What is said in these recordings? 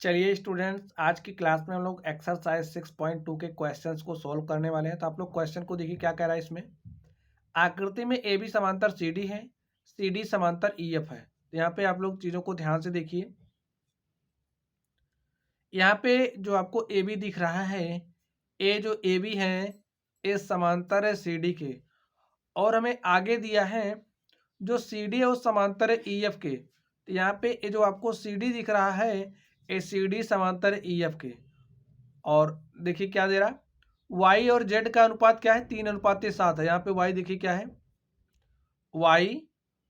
चलिए स्टूडेंट्स, आज की क्लास में हम लोग एक्सरसाइज 6.2 के क्वेश्चंस को सॉल्व करने वाले हैं। तो आप लोग क्वेश्चन को देखिए क्या कह रहा है इसमें। आकृति में ए बी समांतर सी डी है, सी डी समांतर ई एफ है। तो यहाँ पे आप लोग चीज़ों को ध्यान से देखिए। यहाँ पे जो आपको ए बी दिख रहा है, ए जो ए बी है ए समांतर है सी डी के, और हमें आगे दिया है जो सी डी है वो समांतर है ई एफ के। तो यहाँ पे ये जो आपको सी डी दिख रहा है ए सी डी समांतर है ई एफ के। और देखिए क्या दे रहा है, y और z का अनुपात क्या है, 3:7 है। यहाँ पे y देखिए क्या है, y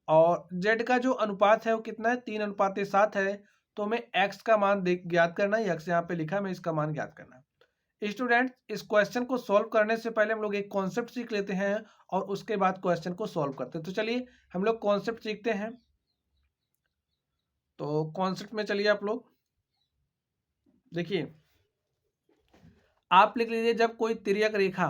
और z का जो अनुपात है वो कितना है, 3:7 है। तो हमें x का मान ज्ञात करना है, x यहाँ पे लिखा है, हमें इसका मान ज्ञात करना है। स्टूडेंट, इस क्वेश्चन को सॉल्व करने से पहले हम लोग एक कॉन्सेप्ट सीख लेते हैं और उसके बाद क्वेश्चन को सॉल्व करते हैं। तो चलिए हम लोग कॉन्सेप्ट सीखते हैं। तो कॉन्सेप्ट में चलिए आप लोग देखिए, आप लिख लीजिए जब कोई तिर्यक रेखा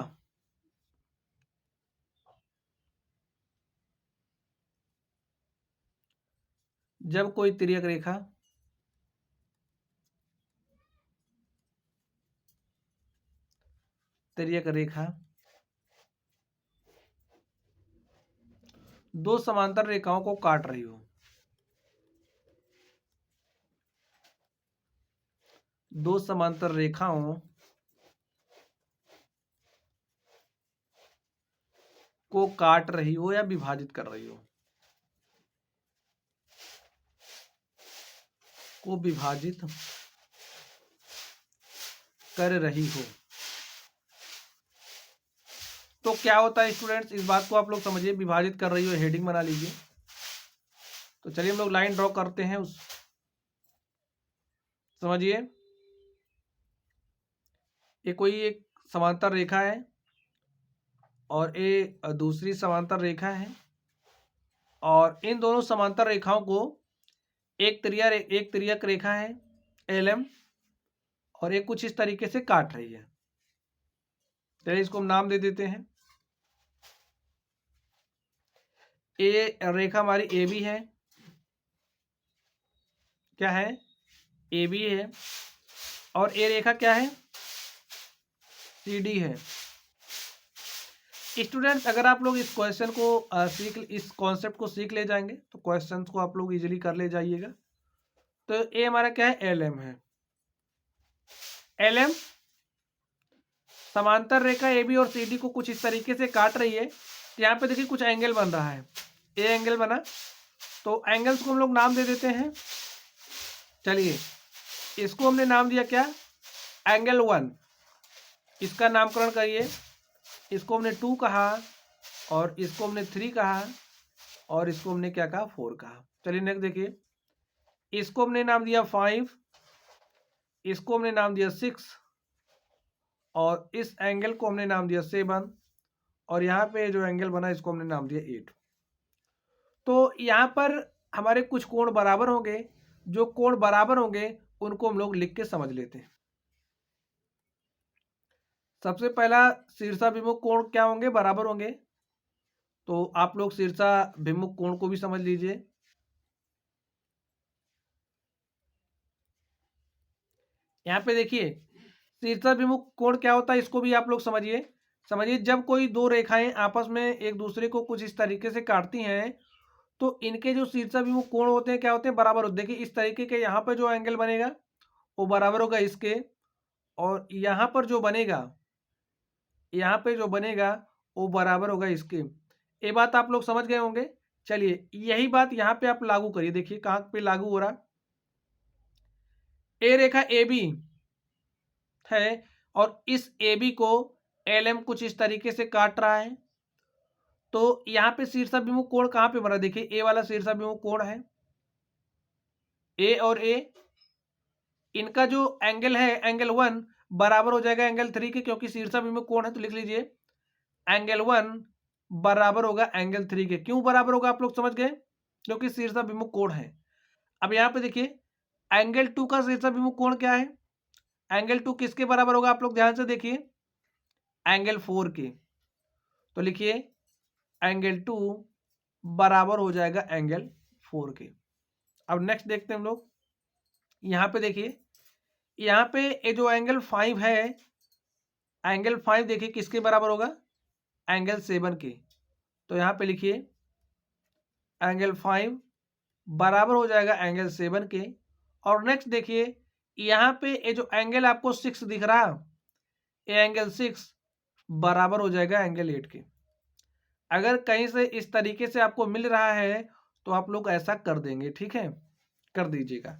जब कोई तिर्यक रेखा तिर्यक रेखा दो समांतर रेखाओं को काट रही हो, दो समांतर रेखाओं को काट रही हो या विभाजित कर रही हो, को विभाजित कर रही हो। तो क्या होता है स्टूडेंट्स, इस बात को आप लोग समझिए। विभाजित कर रही हो, हेडिंग बना लीजिए। तो चलिए हम लोग लाइन ड्रॉ करते हैं। उस समझिए, ये कोई एक समांतर रेखा है और ये दूसरी समांतर रेखा है, और इन दोनों समांतर रेखाओं को एक तिर्यक रेखा है एल एम, और ये कुछ इस तरीके से काट रही है। चलिए इसको हम नाम दे देते हैं। ए रेखा हमारी ए बी है, क्या है, ए बी है, और ए रेखा क्या है, सी डी है। स्टूडेंट्स, अगर आप लोग इस क्वेश्चन को इस कॉन्सेप्ट को सीख ले जाएंगे तो क्वेश्चन को आप लोग इजीली कर ले जाइएगा। तो ए हमारा क्या है, एल एम है। एल एम समांतर रेखा ए बी और सी डी को कुछ इस तरीके से काट रही है। यहाँ पे देखिए कुछ एंगल बन रहा है, ए एंगल बना, तो एंगल्स को हम लोग नाम दे देते हैं। चलिए इसको हमने नाम दिया क्या, एंगल 1, इसका नामकरण करिए। इसको हमने 2 कहा, और इसको हमने 3 कहा, और इसको हमने क्या कहा, 4 कहा। चलिए नेक्स्ट देखिए, इसको हमने नाम दिया 5, इसको हमने नाम दिया 6, और इस एंगल को हमने नाम दिया 7, और यहाँ पे जो एंगल बना इसको हमने नाम दिया 8। तो यहाँ पर हमारे कुछ कोण बराबर होंगे, जो कोण बराबर होंगे उनको हम लोग लिख के समझ लेते हैं। सबसे पहला शीर्षाभिमुख कोण क्या होंगे, बराबर होंगे। तो आप लोग शीर्षाभिमुख कोण को भी समझ लीजिए। यहाँ पे देखिए शीर्षाभिमुख कोण क्या होता है, इसको भी आप लोग समझिए। जब कोई दो रेखाएं आपस में एक दूसरे को कुछ इस तरीके से काटती हैं, तो इनके जो शीर्षाभिमुख कोण होते हैं क्या होते हैं, बराबर होते हैं। देखिए इस तरीके के यहाँ पर जो एंगल बनेगा वो बराबर होगा इसके, और यहाँ पर जो बनेगा, यहाँ पे जो बनेगा वो बराबर होगा इसके। ये बात आप लोग समझ गए होंगे। चलिए यही बात यहाँ पे आप लागू करिए। देखिए कहाँ पे लागू हो रहा, ए रेखा ए बी है, और इस ए बी को एल एम कुछ इस तरीके से काट रहा है। तो यहाँ पे शीर्षाभिमुख कोण कहाँ पे बना, देखिए ए वाला शीर्षाभिमुख कोण है, ए और ए, इनका जो एंगल है एंगल 1 बराबर हो जाएगा एंगल 3 के, क्योंकि शीर्षाभिमुख कोण है। तो लिख लीजिए एंगल 1 बराबर होगा एंगल 3 के। क्यों बराबर होगा, आप लोग समझ गए, क्योंकि शीर्षाभिमुख कोण है। अब यहाँ पे देखिए एंगल 2 का शीर्षाभिमुख कोण क्या है, एंगल 2 किसके बराबर होगा, आप लोग ध्यान से देखिए, एंगल 4 के। तो लिखिए एंगल 2 बराबर हो जाएगा एंगल 4 के। अब नेक्स्ट देखते हैं हम लोग। यहाँ पे देखिए यहाँ पे ये जो एंगल 5 है, एंगल 5 देखिए किसके बराबर होगा, एंगल 7 के। तो यहाँ पे लिखिए एंगल 5 बराबर हो जाएगा एंगल 7 के। और नेक्स्ट देखिए यहाँ पे ये जो एंगल आपको 6 दिख रहा, ये एंगल 6 बराबर हो जाएगा एंगल 8 के। अगर कहीं से इस तरीके से आपको मिल रहा है तो आप लोग ऐसा कर देंगे, ठीक है, कर दीजिएगा।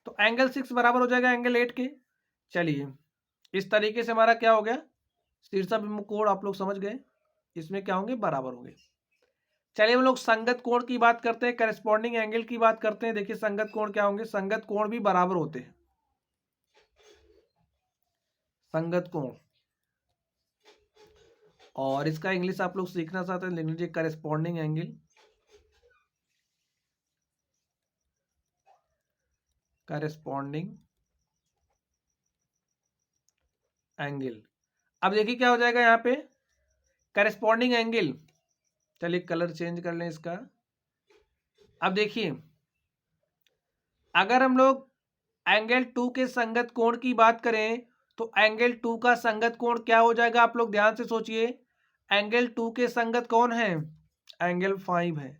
तो एंगल 6 बराबर हो जाएगा एंगल 8 के। चलिए इस तरीके से हमारा क्या हो गया, शीर्षाभिमुख कोण आप लोग समझ गए, इसमें क्या होंगे, बराबर होंगे। चलिए हम लोग संगत कोण की बात करते हैं, करस्पॉन्डिंग एंगल की बात करते हैं। देखिए संगत कोण क्या होंगे, संगत कोण भी बराबर होते हैं। संगत कोण, और इसका इंग्लिश आप लोग सीखना चाहते हैं लिख लीजिए करस्पॉन्डिंग एंगल। Corresponding angle. अब देखिए क्या हो जाएगा यहाँ पे, करस्पॉन्डिंग एंगल। चलिए कलर चेंज कर लें इसका। अब देखिए अगर हम लोग एंगल 2 के संगत कोण की बात करें तो एंगल 2 का संगत कोण क्या हो जाएगा, आप लोग ध्यान से सोचिए। एंगल 2 के संगत कौन है, एंगल 5 है।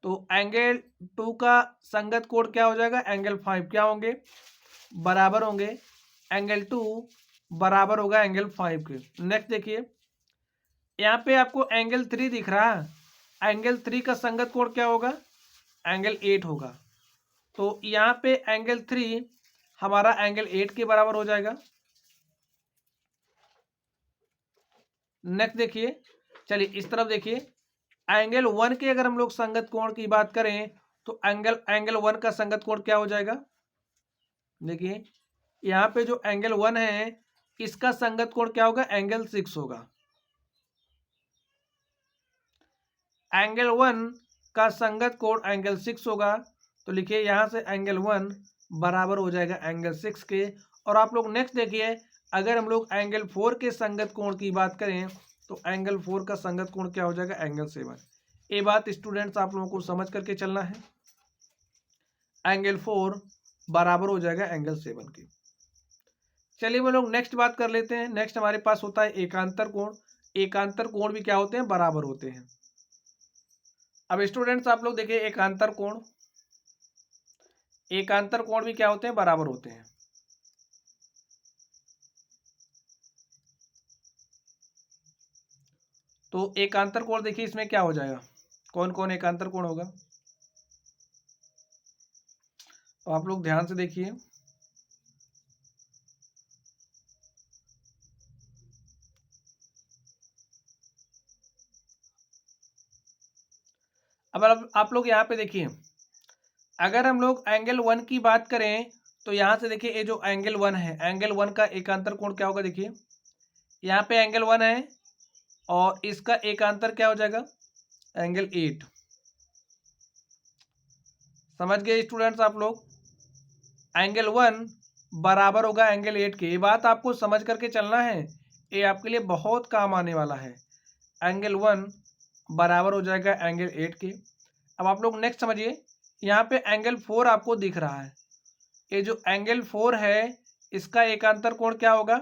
तो एंगल 2 का संगत कोण क्या हो जाएगा, एंगल 5 क्या होंगे, बराबर होंगे। एंगल 2 बराबर होगा एंगल 5 के। नेक्स्ट देखिए यहाँ पे आपको एंगल 3 दिख रहा है, एंगल 3 का संगत कोण क्या होगा, एंगल 8 होगा। तो यहाँ पे एंगल 3 हमारा एंगल 8 के बराबर हो जाएगा। नेक्स्ट देखिए, चलिए इस तरफ देखिए, एंगल 1 के अगर हम लोग संगत कोण की बात करें तो एंगल 1 का संगत कोण क्या हो जाएगा, देखिए यहाँ पे जो एंगल 1 है इसका संगत कोण क्या होगा, एंगल 6 होगा। एंगल 1 का संगत कोण एंगल 6 होगा। तो लिखिए यहाँ से एंगल 1 बराबर हो जाएगा एंगल 6 के। और आप लोग नेक्स्ट देखिए, अगर हम लोग एंगल 4 के संगत कोण की बात करें तो एंगल 4 का संगत कोण क्या हो जाएगा, एंगल 7। ये बात स्टूडेंट्स आप लोगों को समझ करके चलना है। एंगल 4 बराबर हो जाएगा एंगल 7 के। चलिए हम लोग नेक्स्ट बात कर लेते हैं। नेक्स्ट हमारे पास होता है एकांतर कोण। एकांतर कोण भी क्या होते हैं, बराबर होते हैं। अब स्टूडेंट्स आप लोग देखिए एकांतर कोण, एकांतर कोण भी क्या होते हैं, बराबर होते हैं। तो एकांतर कोण देखिए इसमें क्या हो जाएगा, कौन कौन एकांतर कोण होगा, तो आप लोग ध्यान से देखिए। अब आप लोग यहाँ पे देखिए, अगर हम लोग एंगल 1 की बात करें तो यहाँ से देखिए ये जो एंगल 1 है, एंगल 1 का एकांतर कोण क्या होगा, देखिए यहाँ पे एंगल 1 है और इसका एकांतर क्या हो जाएगा, एंगल 8। समझ गए स्टूडेंट्स आप लोग, एंगल 1 बराबर होगा एंगल 8 के। ये बात आपको समझ करके चलना है, ये आपके लिए बहुत काम आने वाला है। एंगल 1 बराबर हो जाएगा एंगल 8 के। अब आप लोग नेक्स्ट समझिए, यहाँ पे एंगल 4 आपको दिख रहा है, ये जो एंगल 4 है इसका एकांतर कोण क्या होगा,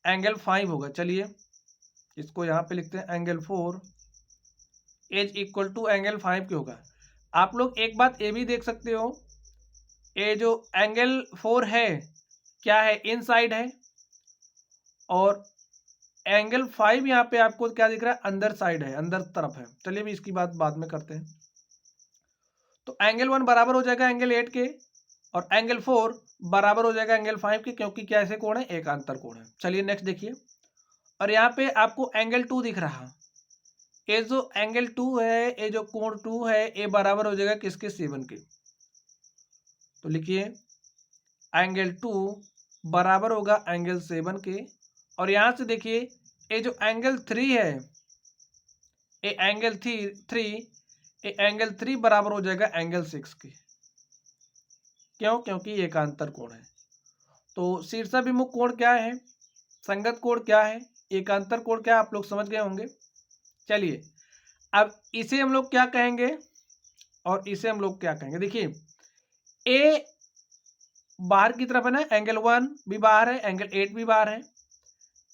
एंगल 5 होगा। चलिए इसको यहाँ पे लिखते हैं, angle 4 is equal to angle 5 के होगा। आप लोग एक बात ये भी देख सकते हो, ये जो एंगल 4 है क्या है, इनसाइड है, और एंगल 5 यहाँ पे आपको क्या दिख रहा है, अंदर साइड है, अंदर तरफ है। चलिए भी इसकी बात बाद में करते हैं। तो एंगल 1 बराबर हो जाएगा एंगल 8 के और एंगल 4 बराबर हो जाएगा एंगल 5 के, क्योंकि क्या ऐसे कोण है, एकांतर कोण है। चलिए नेक्स्ट देखिए, और यहाँ पे आपको एंगल 2 दिख रहा, ये जो एंगल 2 है, ये जो कोण 2 है, ये बराबर हो जाएगा किसके, 7 के। तो लिखिए एंगल 2 बराबर होगा एंगल 7 के। और यहाँ से देखिए ये जो एंगल 3 है, ये एंगल 3, ये एंगल 3 बराबर हो जाएगा एंगल 6 के। क्यों, क्योंकि एकांतर कोण है। तो शीर्षाभिमुख कोण क्या है, संगत कोण क्या है, एकांतर कोण क्या है, आप लोग समझ गए होंगे। चलिए अब इसे हम लोग क्या कहेंगे और इसे हम लोग क्या कहेंगे, देखिए ए बाहर की तरफ है ना, एंगल 1 भी बाहर है, एंगल 8 भी बाहर है,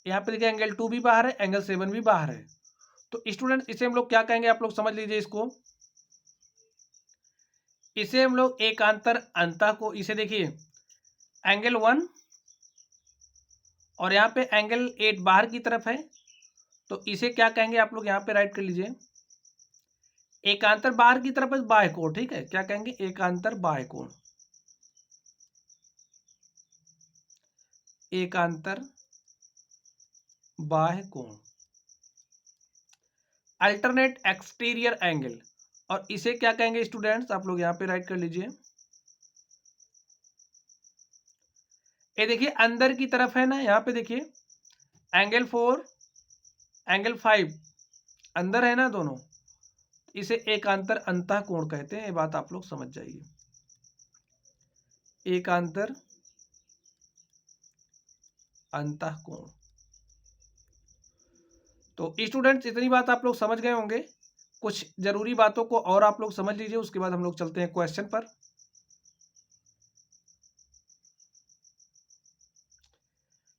यहाँ पे देखिए एंगल 2 भी बाहर है, एंगल 7 भी बाहर है। तो स्टूडेंट इसे हम लोग क्या कहेंगे, आप लोग समझ लीजिए इसको। इसे हम लोग एकांतर अंतः को, इसे देखिए एंगल 1 और यहाँ पे एंगल 8 बाहर की तरफ है, तो इसे क्या कहेंगे आप लोग यहाँ पे राइट कर लीजिए, एकांतर बाहर की तरफ है बाह्य कोण, ठीक है, क्या कहेंगे, एकांतर बाह्य कोण, एकांतर बाह्य कोण, अल्टरनेट एक्सटीरियर एंगल, और इसे क्या कहेंगे स्टूडेंट्स, आप लोग यहाँ पे राइट कर लीजिए। ये देखिए अंदर की तरफ है ना, यहाँ पे देखिए एंगल 4 एंगल 5 अंदर है ना दोनों, इसे एकांतर अंतः कोण कहते हैं, ये बात आप लोग समझ जाइए, एकांतर अंतः कोण। तो स्टूडेंट्स इतनी बात आप लोग समझ गए होंगे, कुछ जरूरी बातों को और आप लोग समझ लीजिए, उसके बाद हम लोग चलते हैं क्वेश्चन पर।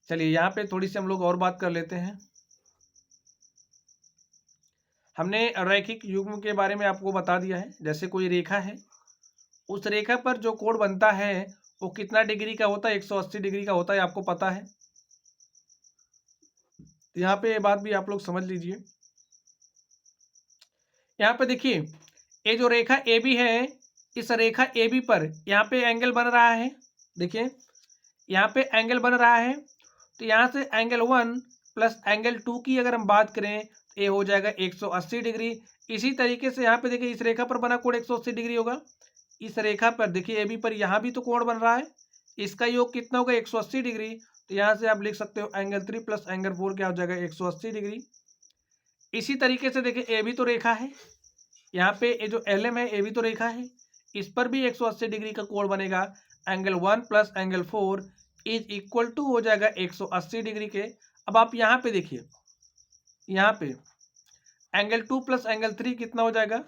चलिए यहाँ पे थोड़ी सी हम लोग और बात कर लेते हैं। हमने रैखिक युग्म के बारे में आपको बता दिया है, जैसे कोई रेखा है, उस रेखा पर जो कोण बनता है वो कितना डिग्री का होता है, 180 डिग्री का होता है, आपको पता है। यहाँ पे ये बात भी आप लोग समझ लीजिए। यहाँ पे देखिए ये जो रेखा ए बी है, इस रेखा ए बी पर यहाँ पे एंगल बन रहा है, देखिए यहाँ पे एंगल बन रहा है, तो यहाँ से एंगल 1 प्लस एंगल 2 की अगर हम बात करें तो ये हो जाएगा 180 डिग्री। इसी तरीके से यहाँ पे देखिए इस रेखा पर बना कोण 180 डिग्री होगा, इस रेखा पर देखिए ए बी पर यहाँ भी तो कोण बन रहा है, इसका योग कितना होगा 180 डिग्री, तो यहाँ से आप लिख सकते हो एंगल 3 प्लस एंगल 4 क्या हो जाएगा 180 डिग्री। इसी तरीके से देखिए ए भी तो रेखा है, यहाँ पे ये जो एल एम है ये भी तो रेखा है, इस पर भी 180 डिग्री का कोण बनेगा, angle 1 plus angle 4 is equal to हो जाएगा 180 डिग्री के। अब आप यहाँ पे देखिए, यहाँ पे एंगल 2 प्लस एंगल 3 कितना हो जाएगा,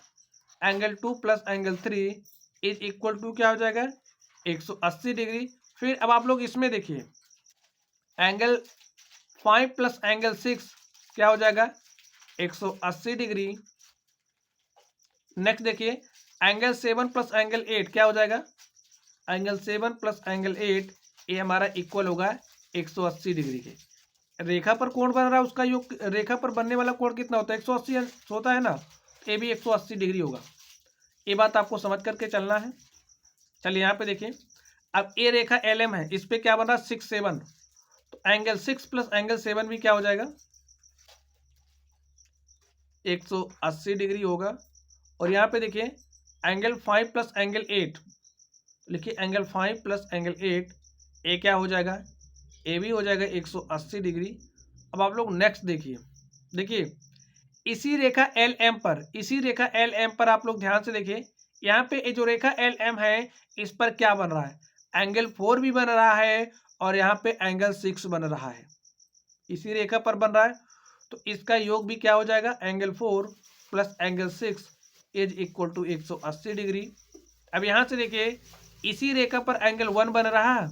angle 2 plus angle 3 is equal to क्या हो जाएगा 180 डिग्री। फिर अब आप लोग इसमें देखिए एंगल 5 प्लस एंगल 6 क्या हो जाएगा 180 डिग्री। नेक्स्ट देखिए एंगल 7 प्लस एंगल 8 क्या हो जाएगा, एंगल 7 प्लस एंगल 8 ये हमारा इक्वल होगा 180 डिग्री के। रेखा पर कोण बन रहा है उसका योग, रेखा पर बनने वाला कोण कितना होता है 180 होता है ना, ये भी 180 डिग्री होगा, ये बात आपको समझ करके चलना है। चलिए यहाँ पे देखिए अब ये रेखा एल एम है, इस पे क्या बन रहा है 6 7, तो एंगल 6 प्लस एंगल 7 भी क्या हो जाएगा 180 डिग्री होगा। और यहाँ पे देखिए एंगल 5 प्लस एंगल 8, लिखिए एंगल 5 प्लस एंगल 8 ए क्या हो जाएगा, ए भी हो जाएगा 180 डिग्री। अब आप लोग नेक्स्ट देखिए, देखिए इसी रेखा एल एम पर, इसी रेखा एल एम पर आप लोग ध्यान से देखिए, यहाँ पे ये जो रेखा एल एम है इस पर क्या बन रहा है, एंगल 4 भी बन रहा है और यहाँ पे एंगल 6 बन रहा है, इसी रेखा पर बन रहा है, तो इसका योग भी क्या हो जाएगा angle 4 plus angle 6 is equal to 180 degree. अब यहां से देखिए इसी रेखा पर एंगल 1 बन रहा है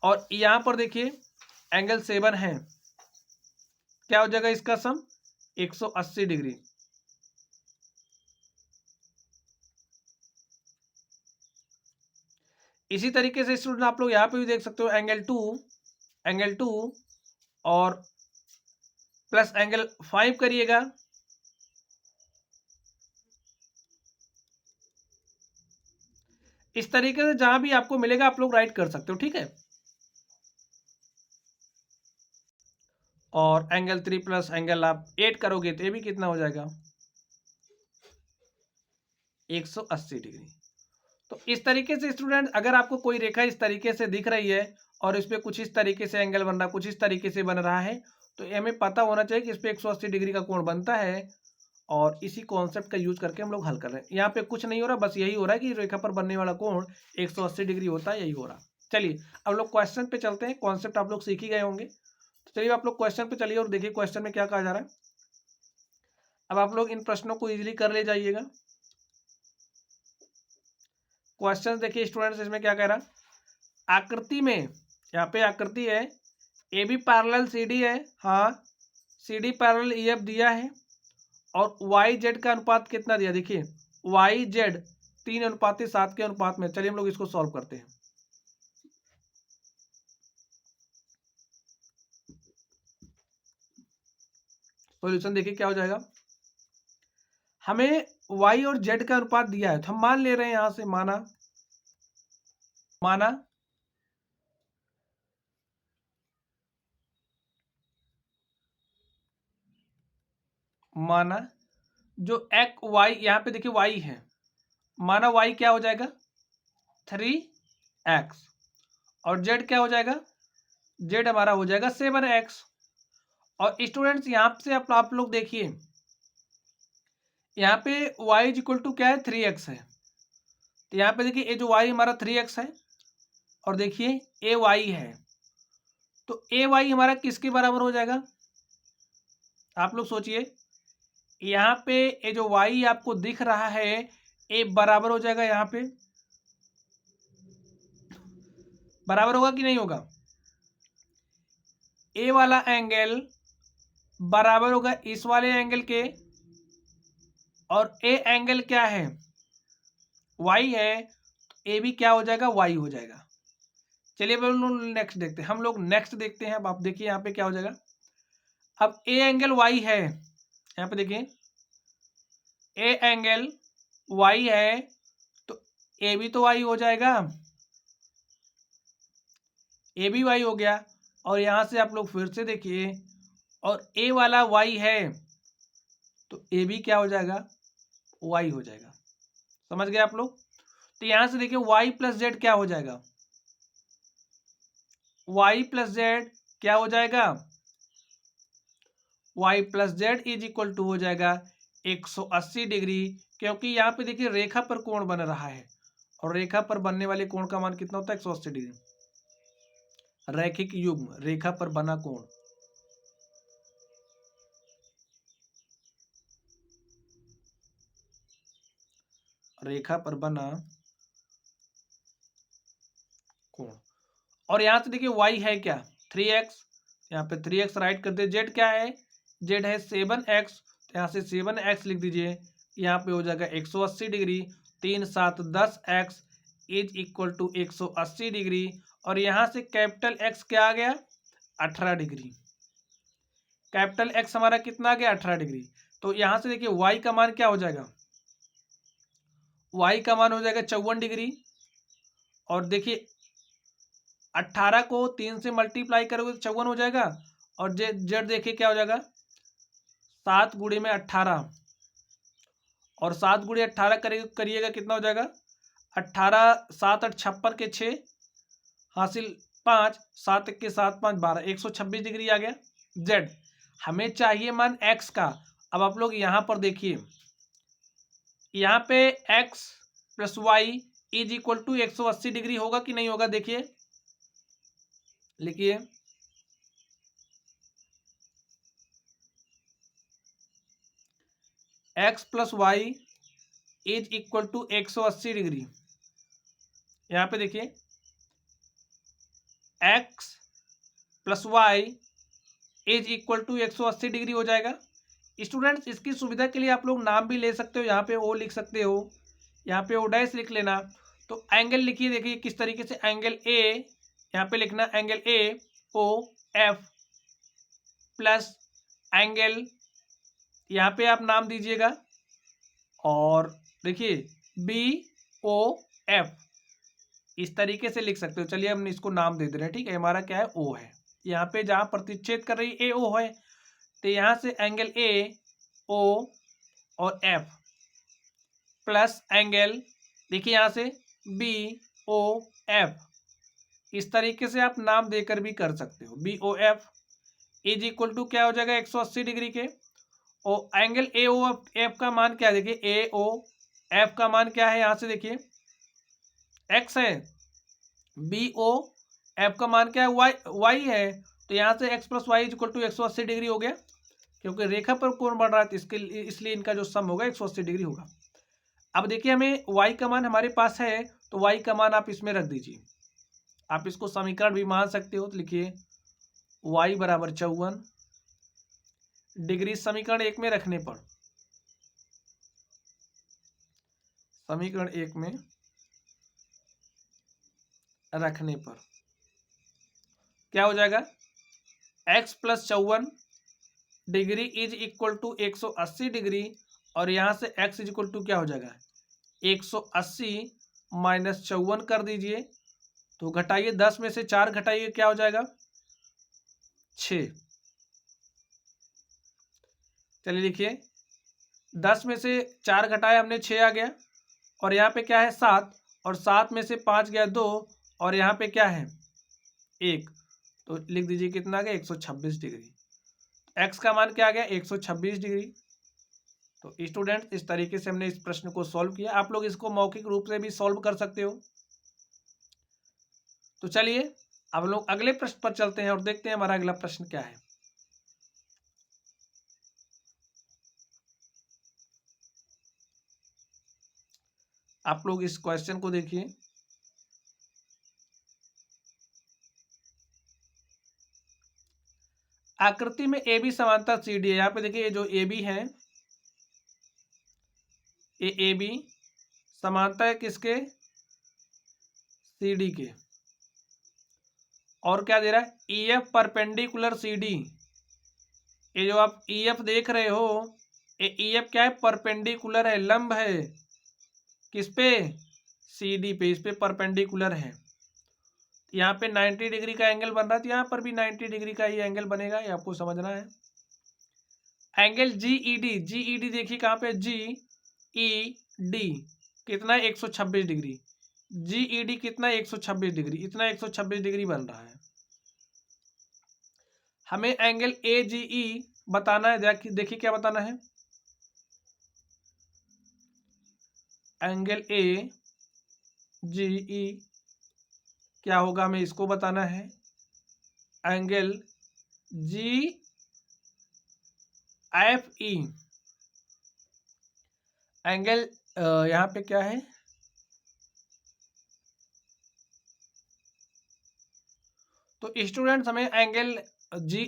और यहां पर देखिए एंगल 7 है, क्या हो जाएगा इसका सम 180 डिग्री। इसी तरीके से स्टूडेंट आप लोग यहाँ पे भी देख सकते हो एंगल 2 और प्लस एंगल 5 करिएगा, इस तरीके से जहां भी आपको मिलेगा आप लोग राइट कर सकते हो, ठीक है। और एंगल 3 प्लस एंगल आप 8 करोगे तो ये भी कितना हो जाएगा 180 डिग्री। तो इस तरीके से स्टूडेंट अगर आपको कोई रेखा इस तरीके से दिख रही है और इस पर कुछ इस तरीके से एंगल बन रहा है, कुछ इस तरीके से बन रहा है, तो हमें पता होना चाहिए कि इस पर 180 डिग्री का कोण बनता है और इसी कॉन्सेप्ट का यूज करके हम लोग हल कर रहे हैं। यहाँ पे कुछ नहीं हो रहा, बस यही हो रहा है कि रेखा पर बनने वाला कोण 180 डिग्री होता है, यही हो रहा। चलिए अब लोग क्वेश्चन पे चलते हैं, कॉन्सेप्ट आप लोग सीख ही गए होंगे, तो चलिए आप लोग क्वेश्चन पे चलिए और देखिए क्वेश्चन में क्या कहा जा रहा है। अब आप लोग इन प्रश्नों को इजीली कर ले जाइएगा। क्वेश्चन देखिए स्टूडेंट्स, इसमें क्या कह रहा, आकृति में, यहाँ पे आकृति है, A B parallel C D है, हाँ C D parallel E F दिया है, और वाई जेड का अनुपात कितना दिया, देखिए वाई जेड 3:7 के अनुपात में। चलिए हम लोग इसको सॉल्व करते हैं। सॉल्यूशन देखिए क्या हो जाएगा, हमें y और z का अनुपात दिया है, तो हम मान ले रहे हैं यहां से, माना जो x y यहाँ पे देखिए y है, माना y क्या हो जाएगा 3x, और z क्या हो जाएगा, z हमारा हो जाएगा 7x। और स्टूडेंट्स यहाँ से आप लोग देखिए, यहाँ पे y इज इक्वल टू क्या है 3x है, तो यहाँ पे देखिए ये जो y हमारा 3x है, और देखिए ए वाई है, तो ए वाई हमारा किसके बराबर हो जाएगा, आप लोग सोचिए, यहाँ पे ये जो y आपको दिख रहा है ए बराबर हो जाएगा, यहाँ पे बराबर होगा कि नहीं होगा, ए वाला एंगल बराबर होगा इस वाले एंगल के, और ए एंगल क्या है y है, तो ए भी क्या हो जाएगा y हो जाएगा। चलिए अब हम लोग नेक्स्ट देखते हैं, अब आप देखिए यहाँ पे क्या हो जाएगा, अब ए एंगल y है, यहाँ पे देखिए ए एंगल y है, तो ए भी तो y हो जाएगा, ए भी y हो गया, और यहां से आप लोग फिर से देखिए, और ए वाला y है, तो ए भी क्या हो जाएगा y हो जाएगा। समझ गए आप लोग, तो यहां से देखिए y प्लस जेड क्या हो जाएगा, y प्लस जेड क्या हो जाएगा, y plus Z is equal to हो जाएगा 180 डिग्री, क्योंकि यहाँ पे देखिए रेखा पर कोण बन रहा है, और रेखा पर बनने वाले कोण का मान कितना होता है 180 डिग्री, रैखिक युग्म, रेखा पर बना कोण। रेखा पर बना कोण, और यहां से देखिए y है क्या 3x, यहाँ पे 3x राइट कर दे, z क्या है, z है 7x, तो यहाँ से 7x लिख दीजिए, यहाँ पे हो जाएगा 180 degree, 3 7 10x is equal to 180 degree, और यहाँ से कैपिटल X क्या आ गया 18 डिग्री, कैपिटल X हमारा कितना आ गया 18 डिग्री। तो यहाँ से देखिए y का मान क्या हो जाएगा, y का मान हो जाएगा 54 डिग्री, और देखिए 18 को 3 से मल्टीप्लाई करोगे तो 54 हो जाएगा, और जेड देखिए क्या हो जाएगा 7 गुणे में 18, और 7 गुणे 18 करिएगा कितना हो जाएगा 18 7 8 56 के 6 हासिल 5 7 1 के 7 5 12 126 डिग्री आ गया जेड। हमें चाहिए मान एक्स का। अब आप लोग यहाँ पर देखिए, यहाँ पे X plus Y is equal to 180 degree होगा कि नहीं होगा, देखिए लिखिए X plus Y is equal to 180 degree. यहाँ पे देखिए X plus Y is equal to 180 degree हो जाएगा। स्टूडेंट्स इसकी सुविधा के लिए आप लोग नाम भी ले सकते हो, यहाँ पे ओ लिख सकते हो, यहाँ पे ओ डैश लिख लेना। तो एंगल लिखिए, देखिए किस तरीके से एंगल ए, यहाँ पे लिखना angle A O F plus angle, यहाँ पे आप नाम दीजिएगा, और देखिए बी ओ एफ, इस तरीके से लिख सकते हो। चलिए हम इसको नाम दे दे रहे हैं, ठीक है, हमारा क्या है ओ है, यहाँ पे जहाँ प्रतिच्छेद कर रही ए ओ है, तो यहाँ से एंगल ए ओ और एफ प्लस एंगल देखिए यहाँ से बी ओ एफ, इस तरीके से आप नाम देकर भी कर सकते हो। B O F is equal to क्या हो जाएगा 180 डिग्री के, और एंगल ए ओ एफ का मान क्या है, देखिए ए ओ एफ का मान क्या है, यहाँ से देखिए एक्स है, बी ओ एफ का मान क्या है वाई वाई है, तो यहाँ से X plus Y is equal to 180 degree हो गया, क्योंकि रेखा पर कोण बढ़ रहा है, तो इसके इसलिए इनका जो सम होगा 180 डिग्री होगा। अब देखिए हमें y का मान हमारे पास है, तो y का मान आप इसमें रख दीजिए। आप इसको समीकरण भी मान सकते हो, तो लिखिए y बराबर 54 डिग्री समीकरण 1 में रखने पर, समीकरण 1 में रखने पर क्या हो जाएगा, x plus 54 degree is equal to 180 degree, और यहाँ से x इज इक्वल टू क्या हो जाएगा 180 माइनस 54 कर दीजिए, तो घटाइए 10 में से 4 घटाइए, क्या हो जाएगा 6। चलिए लिखिए 10 में से 4 घटाया हमने 6 आ गया, और यहाँ पे क्या है 7, और 7 में से 5 गया 2, और यहाँ पे क्या है 1, तो लिख दीजिए कितना आ गया 126 डिग्री। x का मान क्या आ गया 126 डिग्री। तो स्टूडेंट इस तरीके से हमने इस प्रश्न को सॉल्व किया। आप लोग इसको मौखिक रूप से भी सॉल्व कर सकते हो। तो चलिए अब लोग अगले प्रश्न पर चलते हैं और देखते हैं हमारा अगला प्रश्न क्या है। आप लोग इस क्वेश्चन को देखिए। आकृति में ए बी समांतर सी डी है। यहाँ पे देखिए ये जो ए बी है, ये ए बी समांतर है किसके, सी डी के। और क्या दे रहा है E F perpendicular C D. ये जो आप ई एफ देख रहे हो, ये ई एफ क्या है परपेंडिकुलर है, लंब है किस पे, सी डी पे, इस पे परपेंडिकुलर है। यहाँ पे 90 डिग्री का एंगल बन रहा है, तो यहाँ पर भी 90 डिग्री का ही एंगल बनेगा, ये आपको समझना है। एंगल जी ई डी देखिए कहाँ पे, जी ई डी कितना है 126 डिग्री, जी ई डी कितना 126 डिग्री, इतना 126 डिग्री बन रहा है। हमें एंगल ए जी ई बताना है। देखिए क्या बताना है, एंगल ए जी ई क्या होगा, हमें इसको बताना है। Angle G F E, angle यहाँ पे क्या है, तो स्टूडेंट्स हमें एंगल जी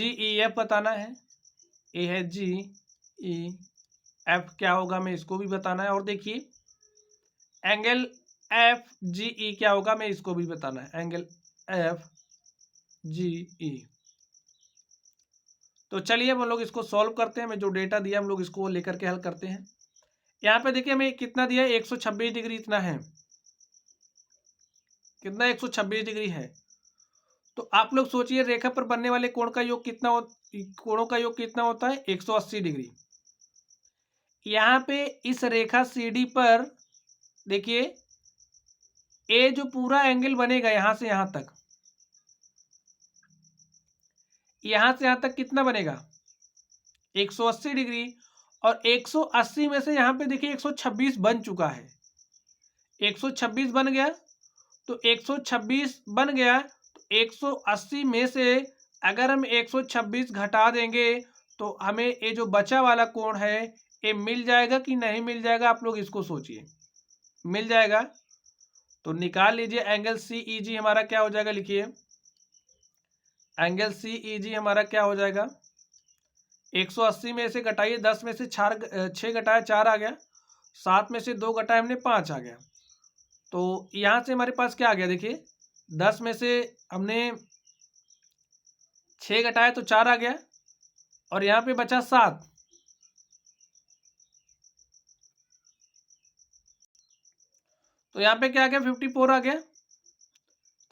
ई एफ बताना है। ए है जी ई एफ क्या होगा, हमें इसको भी बताना है। और देखिए एंगल एफ जी ई क्या होगा, हमें इसको भी बताना है, एंगल एफ जी ई। तो चलिए हम लोग इसको सॉल्व करते हैं। हमें जो डेटा दिया हम लोग इसको लेकर के हल करते हैं। यहाँ पे देखिए हमें कितना दिया है 126 डिग्री, इतना है कितना 126 डिग्री है। तो आप लोग सोचिए रेखा पर बनने वाले कोण का योग कितना कोणों का योग कितना होता है 180 डिग्री। यहाँ पे इस रेखा सी डी पर देखिए ए जो पूरा एंगल बनेगा यहाँ से यहाँ तक, यहाँ से यहाँ तक कितना बनेगा 180 डिग्री, और 180 में से यहाँ पे देखिए 126 बन चुका है, 126 बन गया। तो 126 बन गया, तो 180 में से अगर हम 126 घटा देंगे तो हमें ये जो बचा वाला कोण है ये मिल जाएगा कि नहीं मिल जाएगा, आप लोग इसको सोचिए। मिल जाएगा, तो निकाल लीजिए एंगल सी ई जी हमारा क्या हो जाएगा, लिखिए एंगल सी ई जी हमारा क्या हो जाएगा 180 में से घटाइए 10 में से 6 घटाया 4 आ गया, 7 में से 2 घटाया हमने 5 आ गया। तो यहाँ से हमारे पास क्या आ गया, देखिए 10 में से हमने 6 घटाया तो 4 आ गया, और यहाँ पे बचा 7। तो यहाँ पे क्या आ गया 54 आ गया।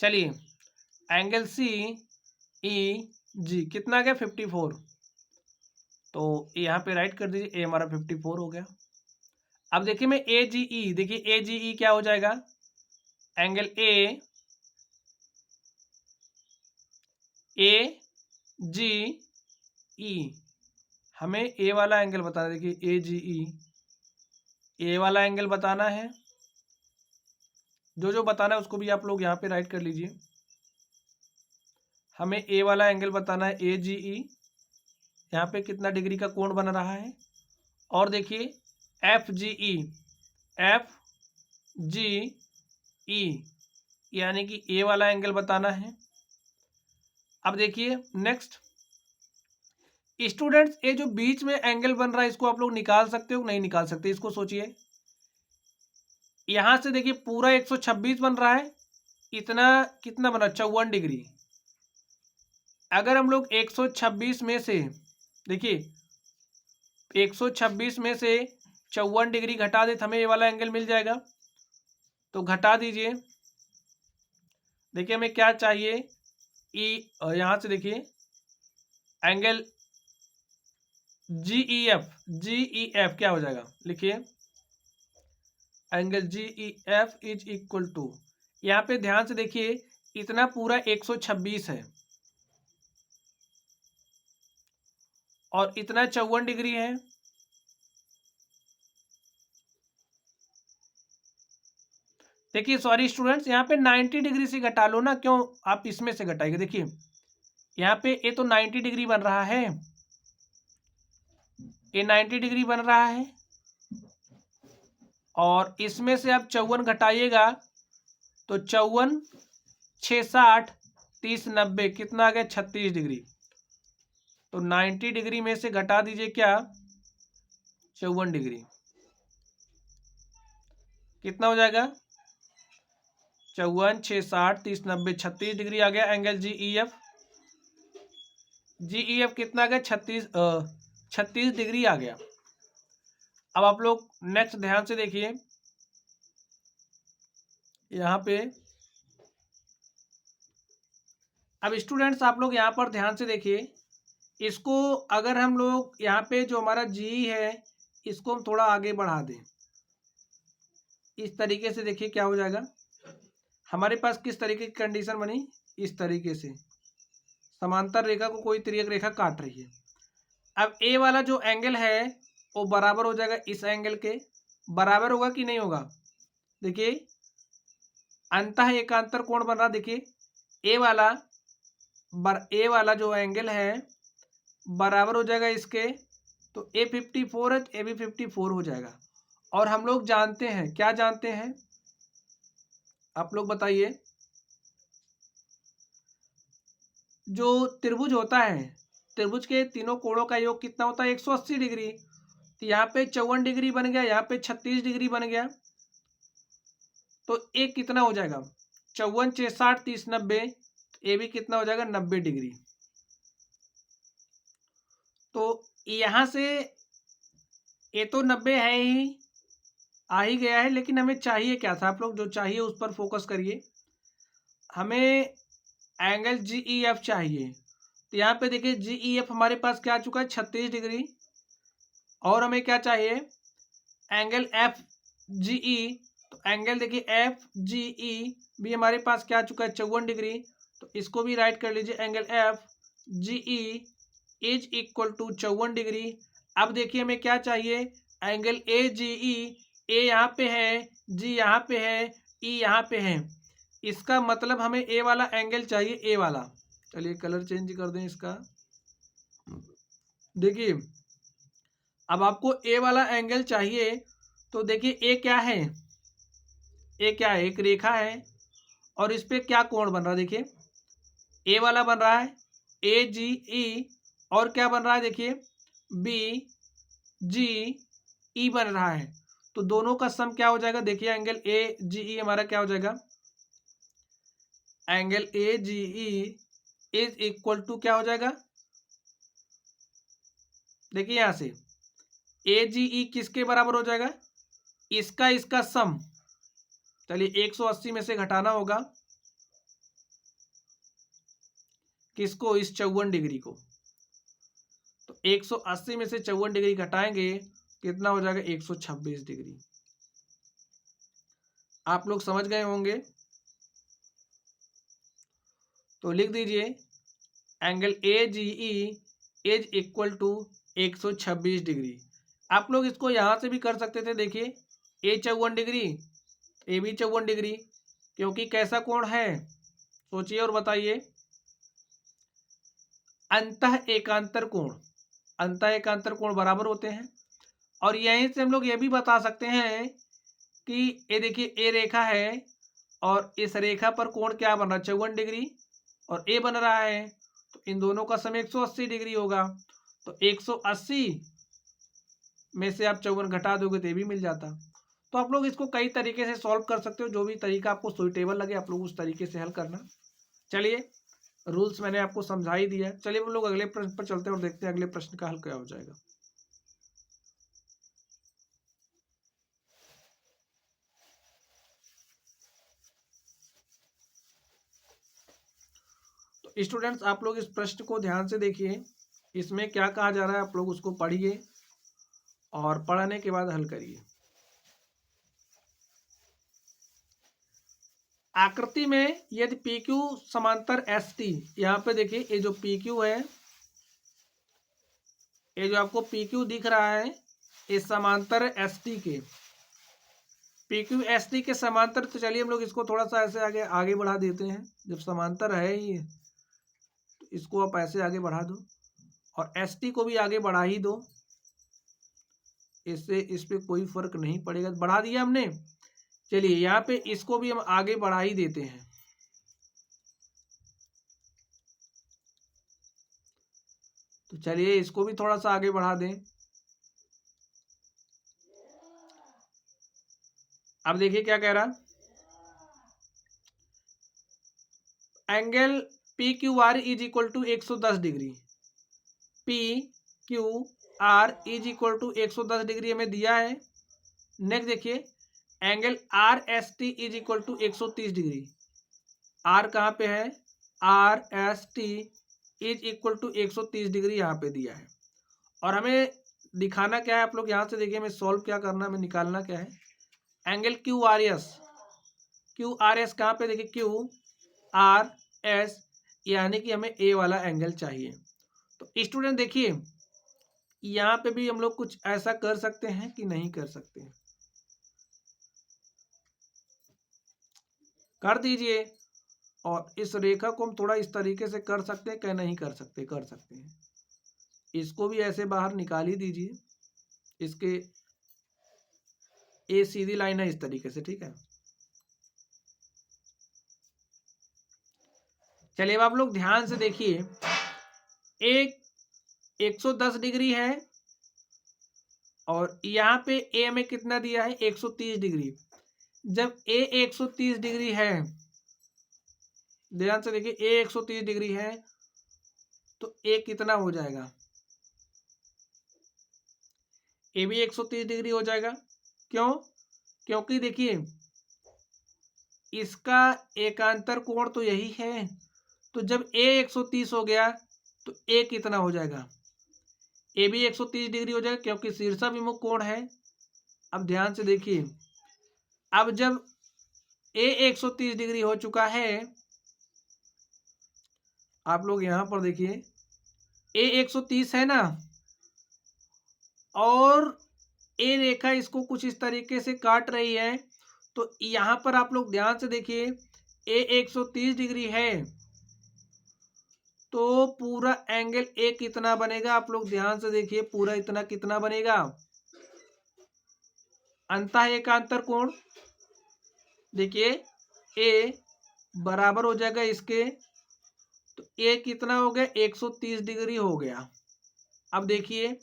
चलिए एंगल सी ई जी कितना आ गया 54, तो यहाँ पे राइट कर दीजिए, ए हमारा 54 हो गया। अब देखिए मैं ए जी ई, देखिए ए जी ई क्या हो जाएगा, एंगल ए जी ई, हमें ए वाला एंगल बताना है। देखिए ए जी ई, ए वाला एंगल बताना है। जो जो बताना है उसको भी आप लोग यहाँ पे राइट कर लीजिए। हमें ए वाला एंगल बताना है, ए जी ई, यहाँ पे कितना डिग्री का कोण बन रहा है। और देखिए एफ जी ई, एफ जी ई, यानी कि ए वाला एंगल बताना है। अब देखिए नेक्स्ट स्टूडेंट्स, ये जो बीच में एंगल बन रहा है इसको आप लोग निकाल सकते हो नहीं निकाल सकते? इसको सोचिए, यहां से देखिए पूरा 126 बन रहा है, इतना कितना बना 54 डिग्री। अगर हम लोग 126 में से देखिए 126 में से 54 डिग्री घटा दे तो हमें ये वाला एंगल मिल जाएगा। तो घटा दीजिए, देखिए हमें क्या चाहिए, ई यहां से देखिए एंगल जीईएफ क्या हो जाएगा, लिखिए angle GEF is equal to, यहाँ पे ध्यान से देखिए इतना पूरा 126 है और इतना 54 डिग्री है। देखिए सॉरी स्टूडेंट्स, यहाँ पे 90 डिग्री से घटा लो ना, क्यों आप इसमें से घटाएंगे? देखिए यहाँ पे ये तो 90 डिग्री बन रहा है, ये 90 डिग्री बन रहा है और इसमें से आप 54 घटाइएगा तो 54 6 60 30 90 कितना आ गया 36 डिग्री। तो 90 डिग्री में से घटा दीजिए क्या 54 डिग्री, कितना हो जाएगा 54 6 60 30 90 36 डिग्री आ गया एंगल जीईएफ। जीईएफ कितना आ गया 36 डिग्री आ गया। अब आप लोग नेक्स्ट ध्यान से देखिए, यहाँ पे अब स्टूडेंट्स आप लोग यहाँ पर ध्यान से देखिए, इसको अगर हम लोग यहाँ पे जो हमारा जी है इसको हम थोड़ा आगे बढ़ा दें, इस तरीके से देखिए क्या हो जाएगा, हमारे पास किस तरीके की कंडीशन बनी, इस तरीके से समांतर रेखा को कोई तिर्यक रेखा काट रही है। अब ए वाला जो एंगल है वो बराबर हो जाएगा इस एंगल के, बराबर होगा कि नहीं होगा? देखिए अंतः एकांतर कोण बन रहा, देखिए ए वाला जो एंगल है बराबर हो जाएगा इसके, तो ए 54 है ए भी 54 हो जाएगा। और हम लोग जानते हैं, क्या जानते हैं आप लोग बताइए, जो त्रिभुज होता है त्रिभुज के तीनों कोणों का योग कितना होता है 180 डिग्री। तो यहाँ पे 54 डिग्री बन गया, यहाँ पे 36 डिग्री बन गया, तो एक कितना हो जाएगा 54 6 60 30 90, ये भी कितना हो जाएगा 90 डिग्री। तो यहाँ से ये तो 90 है ही, आ ही गया है, लेकिन हमें चाहिए क्या था, आप लोग जो चाहिए उस पर फोकस करिए। हमें एंगल जीईएफ चाहिए, तो यहाँ पे देखिए जीईएफ हमारे पास क्या आ चुका है 36 डिग्री, और हमें क्या चाहिए एंगल एफ जीई, तो एंगल देखिए एफ जीई भी हमारे पास क्या आ चुका है 54 डिग्री, तो इसको भी राइट कर लीजिए angle F GE is equal to 54 degree. अब देखिए हमें क्या चाहिए एंगल ए जीई, ए यहाँ पे है, जी यहाँ पे है, ई यहाँ पे है, इसका मतलब हमें ए वाला एंगल चाहिए, ए वाला। चलिए कलर चेंज कर दें इसका, देखिए अब आपको ए वाला एंगल चाहिए, तो देखिए ए क्या है, ए क्या है एक रेखा है और इस पे क्या कोण बन रहा है, देखिए ए वाला बन रहा है ए जी ई, और क्या बन रहा है देखिए बी जी ई बन रहा है, तो दोनों का सम क्या हो जाएगा, देखिए एंगल ए जी ई हमारा क्या हो जाएगा, angle A G E is equal to क्या हो जाएगा, देखिए यहां से ए जी ई किसके बराबर हो जाएगा, इसका सम। चलिए 180 में से घटाना होगा किसको, इस 54 डिग्री को, तो 180 में से 54 डिग्री घटाएंगे कितना हो जाएगा 126 डिग्री। आप लोग समझ गए होंगे, तो लिख दीजिए angle A G E is equal to 126 degree. आप लोग इसको यहां से भी कर सकते थे, देखिए ए 54 डिग्री, ए भी 54 डिग्री, क्योंकि कैसा कोण है सोचिए और बताइए, अंतः एकांतर कोण, अंतः एकांतर कोण बराबर होते हैं। और यहीं से हम लोग ये भी बता सकते हैं कि ये देखिए ए रेखा है और इस रेखा पर कोण क्या बन रहा है, 54 डिग्री, और ए बन रहा है, तो इन दोनों का सम 180 डिग्री होगा। तो 180 में से आप 54 घटा दोगे तो ये भी मिल जाता। तो आप लोग इसको कई तरीके से सॉल्व कर सकते हो, जो भी तरीका आपको सुइटेबल लगे आप लोग उस तरीके से हल करना। चलिए, रूल्स मैंने आपको समझा ही दिया। चलिए हम लोग अगले प्रश्न पर चलते हैं और देखते हैं अगले प्रश्न का हल क्या हो जाएगा। तो स्टूडेंट्स, आप लोग इस प्रश्न को ध्यान से देखिए, इसमें क्या कहा जा रहा है आप लोग उसको पढ़िए और पढ़ने के बाद हल करिए। आकृति में यदि पी क्यू समांतर एस टी, यहाँ पे देखिए ये जो पी क्यू है, ये जो आपको पी क्यू दिख रहा है, इस समांतर एस टी के, पी क्यू एस टी के समांतर। तो चलिए हम लोग इसको थोड़ा सा ऐसे आगे आगे बढ़ा देते हैं। जब समांतर है ही तो इसको आप ऐसे आगे बढ़ा दो और एस टी को भी आगे बढ़ा ही दो, इससे इस पे कोई फर्क नहीं पड़ेगा। बढ़ा दिया हमने। चलिए यहाँ पे इसको भी हम आगे बढ़ा ही देते हैं। तो चलिए इसको भी थोड़ा सा आगे बढ़ा दें। अब देखिए क्या कह रहा, angle P Q R is equal to 110 degree. P Q R is equal to 110 degree हमें दिया है। नेक्स्ट देखिए, angle R S T is equal to 130 degree. R कहाँ पे है, R S T is equal to 130 degree यहाँ पे दिया है। और हमें दिखाना क्या है, आप लोग यहाँ से देखिए, हमें सॉल्व क्या करना है, हमें निकालना क्या है, angle Q R S. Q R S कहाँ पे, देखिए क्यू आर एस, यानी कि हमें ए वाला एंगल चाहिए। तो स्टूडेंट देखिए, यहाँ पे भी हम लोग कुछ ऐसा कर सकते हैं कि नहीं कर सकते, कर दीजिए। और इस रेखा को हम थोड़ा इस तरीके से कर सकते हैं क्या, नहीं कर सकते, कर सकते हैं। इसको भी ऐसे बाहर निकाल ही दीजिए। इसके ए सीधी लाइन है इस तरीके से, ठीक है। चलिए अब आप लोग ध्यान से देखिए, एक 110 डिग्री है और यहाँ पे ए हमें कितना दिया है, 130 डिग्री। जब ए 130 डिग्री है, ध्यान से देखिए, ए 130 डिग्री है तो ए कितना हो जाएगा, ए भी 130 डिग्री हो जाएगा। क्यों, क्योंकि देखिए इसका एकांतर कोण तो यही है। तो जब ए 130 हो गया तो ए कितना हो जाएगा, ए भी 130 डिग्री हो जाएगा क्योंकि शीर्षाभिमुख कोण है। अब ध्यान से देखिए, अब जब ए 130 डिग्री हो चुका है, आप लोग यहां पर देखिए, ए 130 है ना, और ए रेखा इसको कुछ इस तरीके से काट रही है। तो यहां पर आप लोग ध्यान से देखिए, ए 130 डिग्री है तो पूरा एंगल ए कितना बनेगा, आप लोग ध्यान से देखिए, पूरा इतना कितना बनेगा, अंतः एकांतर कोण। देखिए ए बराबर हो जाएगा इसके, तो ए कितना हो गया, 130 डिग्री हो गया। अब देखिए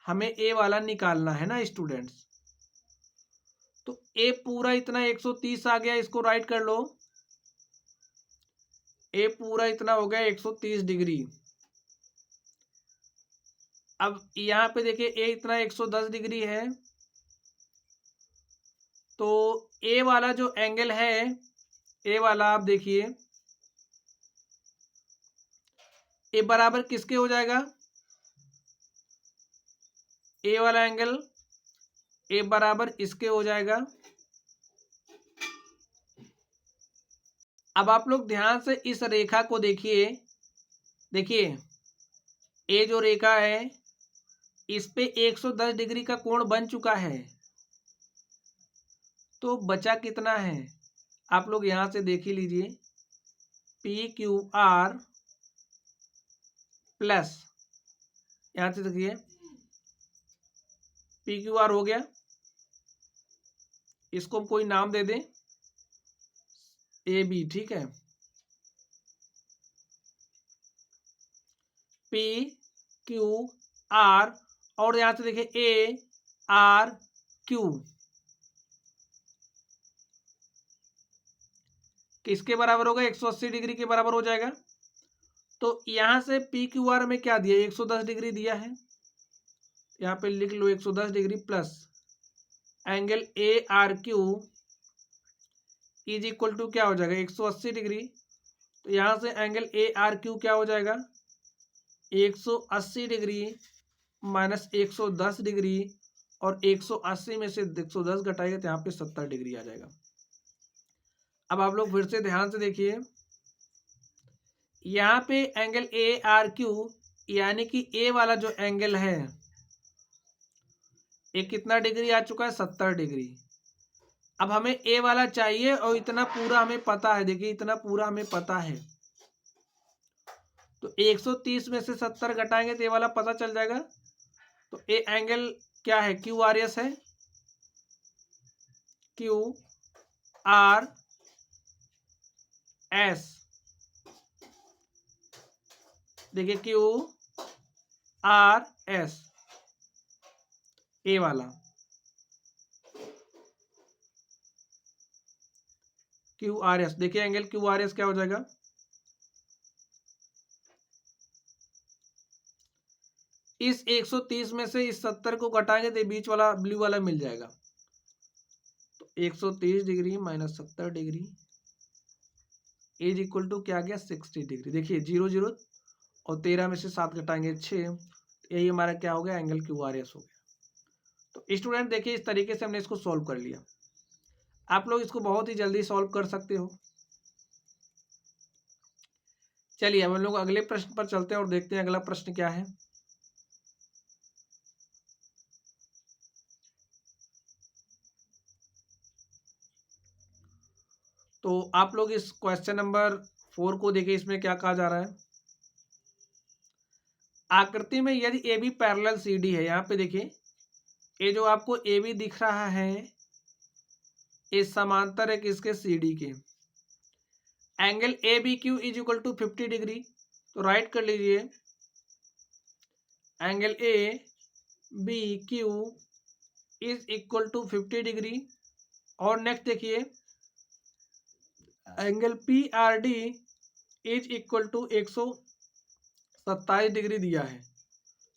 हमें ए वाला निकालना है ना स्टूडेंट्स, तो ए पूरा इतना 130 आ गया, इसको राइट कर लो, ए पूरा इतना हो गया 130 डिग्री। अब यहाँ पे देखिए ए इतना 110 डिग्री है, तो ए वाला जो एंगल है, ए वाला आप देखिए, ए बराबर किसके हो जाएगा, ए वाला एंगल ए बराबर इसके हो जाएगा। अब आप लोग ध्यान से इस रेखा को देखिए, देखिए ए जो रेखा है इस पे 110 डिग्री का कोण बन चुका है, तो बचा कितना है, आप लोग यहां से देख ही लीजिए, पी क्यू आर प्लस, यहां से देखिए पी क्यू आर हो गया, इसको हम कोई नाम दे दें ए बी, ठीक है। पी क्यू आर, और यहां से देखिए ए आर क्यू किसके बराबर होगा, 180 डिग्री के बराबर हो जाएगा। तो यहां से पी क्यू आर में क्या दिया, 110 डिग्री दिया है, यहां पे लिख लो 110 degree plus angle A R Q is equal to क्या हो जाएगा, 180 डिग्री। तो यहां से एंगल ए आर क्यू क्या हो जाएगा, 180 डिग्री माइनस 110 डिग्री, और 180 में से 110 घटाएगा तो यहाँ पे 70 डिग्री आ जाएगा। अब आप लोग फिर से ध्यान से देखिए, यहाँ पे एंगल ए आर क्यू यानी कि ए वाला जो एंगल है ये कितना डिग्री आ चुका है, 70 डिग्री। अब हमें ए वाला चाहिए और इतना पूरा हमें पता है, देखिए इतना पूरा हमें पता है। तो 130 में से 70 घटाएंगे तो ये वाला पता चल जाएगा। तो ए एंगल क्या है, क्यू आर एस है, क्यू आर एस, देखिए क्यू आर एस ए वाला, क्यू आर एस, देखिए एंगल क्यू आर एस क्या हो जाएगा, इस 130 में से इस 70 को घटाएंगे तो बीच वाला ब्लू वाला मिल जाएगा। तो 130 degree minus 70 degree is equal to क्या गया, 60 डिग्री। देखिए 0 0 और 13 में से 7 घटाएंगे 6, यही हमारा क्या हो गया, एंगल क्यू आर एस हो गया। तो स्टूडेंट देखिए इस तरीके से हमने इसको सॉल्व कर लिया। आप लोग इसको बहुत ही जल्दी सॉल्व कर सकते हो। चलिए अब हम लोग अगले प्रश्न पर चलते हैं और देखते हैं अगला प्रश्न क्या है। तो आप लोग इस क्वेश्चन नंबर 4 को देखिए, इसमें क्या कहा जा रहा है। आकृति में यदि A B parallel C D है, यहाँ पे देखिए ये जो आपको ए बी दिख रहा है ये समांतर है किसके, सी डी के। Angle A B Q is equal to 50 degree, तो राइट कर लीजिए angle A B Q is equal to 50 degree. और नेक्स्ट देखिए angle P R D is equal to 127 degree दिया है।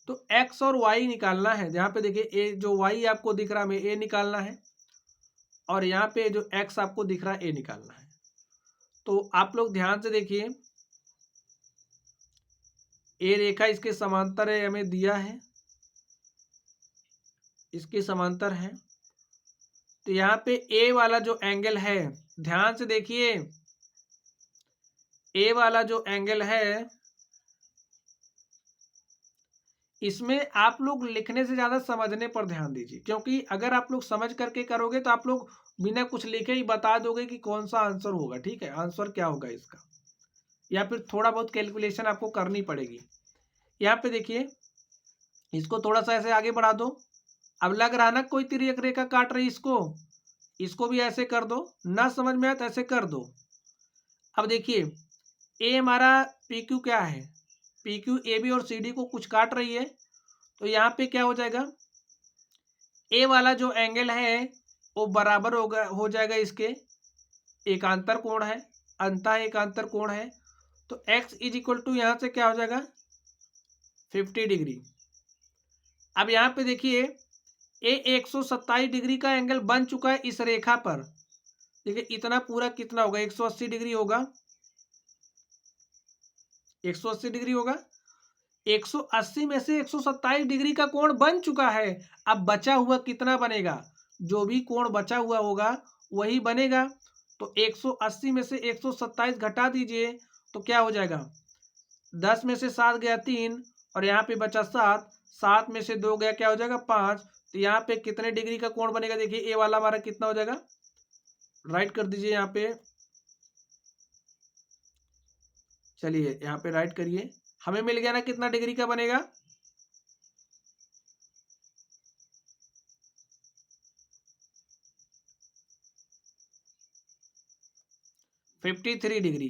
तो x और y निकालना है। जहाँ पे देखिए ए जो y आपको दिख रहा है हमें ए निकालना है, और यहाँ पे जो x आपको दिख रहा है ए निकालना है। तो आप लोग ध्यान से देखिए, ए रेखा इसके समांतर है, हमें दिया है इसके समांतर है। तो यहाँ पे ए वाला जो एंगल है, ध्यान से देखिए ए वाला जो एंगल है इसमें आप लोग लिखने से ज्यादा समझने पर ध्यान दीजिए, क्योंकि अगर आप लोग समझ करके करोगे तो आप लोग बिना कुछ लिखे ही बता दोगे कि कौन सा आंसर होगा। ठीक है, आंसर क्या होगा इसका, या फिर थोड़ा बहुत कैलकुलेशन आपको करनी पड़ेगी। यहाँ पे देखिए इसको थोड़ा सा ऐसे आगे बढ़ा दो। अब लग रहा ना कोई तिर्यक रेखा काट रही, इसको भी ऐसे कर दो, ना समझ में आए तो ऐसे कर दो। अब देखिए ए हमारा पी क्यू क्या है, पी क्यू ए बी और सी डी को कुछ काट रही है। तो यहाँ पे क्या हो जाएगा, ए वाला जो एंगल है वो बराबर होगा हो जाएगा इसके एकांतर कोण है, अंतः एकांतर कोण है। तो x इज इक्वल टू यहाँ से क्या हो जाएगा 50 डिग्री। अब यहाँ पे देखिए ए 127 डिग्री का एंगल बन चुका है इस रेखा पर। देखिए इतना पूरा कितना होगा, 180 डिग्री होगा, 180 डिग्री होगा। 180 में से 127 डिग्री का कोण बन चुका है। अब बचा हुआ कितना बनेगा, जो भी कोण बचा हुआ होगा वही बनेगा। तो 180 में से 127 घटा दीजिए तो क्या हो जाएगा, 10 में से 7 गया 3, और यहाँ पे बचा 7, 7 में से 2 गया क्या हो जाएगा 5। तो यहाँ पे कितने डिग्री का कोण बनेगा, देखिए ए वाला हमारा कितना हो जाएगा, राइट कर दीजिए यहाँ पे, चलिए यहाँ पे राइट करिए, हमें मिल गया ना कितना डिग्री का बनेगा, 53 डिग्री।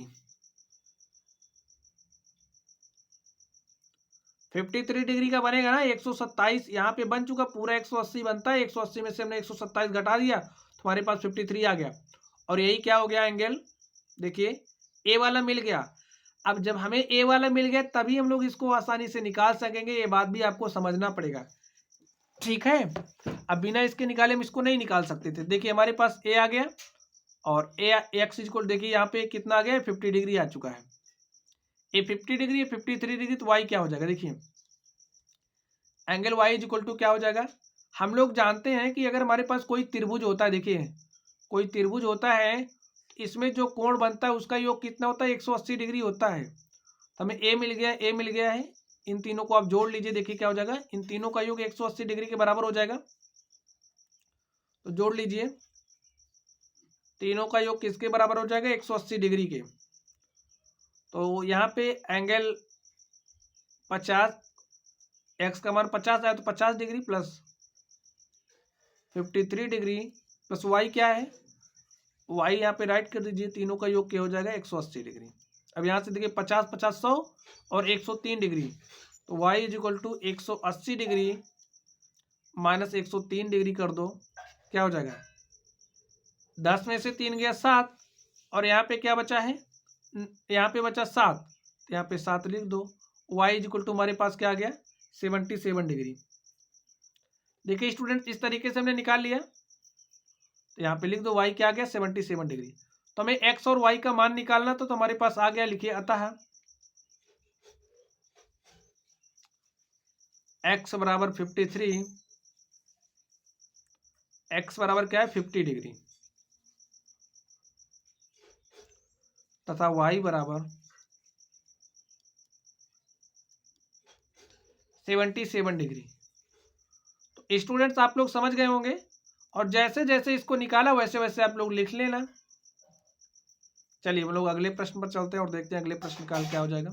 53 डिग्री का बनेगा ना 127, यहाँ पे बन चुका, पूरा 180 बनता है, 180 में से हमने 127 घटा दिया तो हमारे पास 53 आ गया। और यही क्या हो गया एंगल, देखिए ए वाला मिल गया। अब जब हमें ए वाला मिल गया तभी हम लोग इसको आसानी से निकाल सकेंगे, ये बात भी आपको समझना पड़ेगा, ठीक है। अब बिना इसके निकाले हम इसको नहीं निकाल सकते थे। देखिए हमारे पास ए आ गया और ए एक्स इक्वल, देखिए यहाँ पे कितना आ गया, 50 डिग्री आ चुका है। ए 50 डिग्री, 53 डिग्री, तो वाई क्या हो जाएगा, देखिए angle Y is equal to क्या हो जाएगा। हम लोग जानते हैं कि अगर हमारे पास कोई त्रिभुज होता है, देखिए कोई त्रिभुज होता है, इसमें जो कोण बनता है उसका योग कितना होता है, 180 डिग्री होता है। तो हमें ए मिल गया, ए मिल गया है, इन तीनों को आप जोड़ लीजिए, देखिए क्या हो जाएगा, इन तीनों का योग 180 डिग्री के बराबर हो जाएगा। तो जोड़ लीजिए, तीनों का योग किसके बराबर हो जाएगा, 180 डिग्री के। तो यहाँ पे एंगल 50, एक्स का मान 50 आया तो 50 degree plus 53 degree plus Y क्या है, वाई यहाँ पे राइट कर दीजिए, तीनों का योग क्या हो जाएगा, 180 डिग्री। अब यहाँ से देखिए 50 50 100 और 103 डिग्री, तो Y is equal to 180 degree minus 103 degree कर दो, क्या हो जाएगा, 10 में से 3 गया 7, और यहाँ पे क्या बचा है, यहाँ पे बचा 7, तो यहाँ पे 7 लिख दो। वाई इज इक्वल टू हमारे पास क्या आ गया, 77 डिग्री। देखिए स्टूडेंट इस तरीके से हमने निकाल लिया, तो यहाँ पे लिख दो वाई क्या आ गया, 77 डिग्री। तो हमें एक्स और वाई का मान निकालना तो हमारे पास आ गया, लिखिए अतः एक्स बराबर 53, एक्स बराबर क्या है 50 डिग्री, तथा वाई बराबर 77 डिग्री। तो स्टूडेंट्स आप लोग समझ गए होंगे, और जैसे जैसे इसको निकाला वैसे वैसे आप लोग लिख लेना। चलिए हम लोग अगले प्रश्न पर चलते हैं और देखते हैं अगले प्रश्न का क्या हो जाएगा।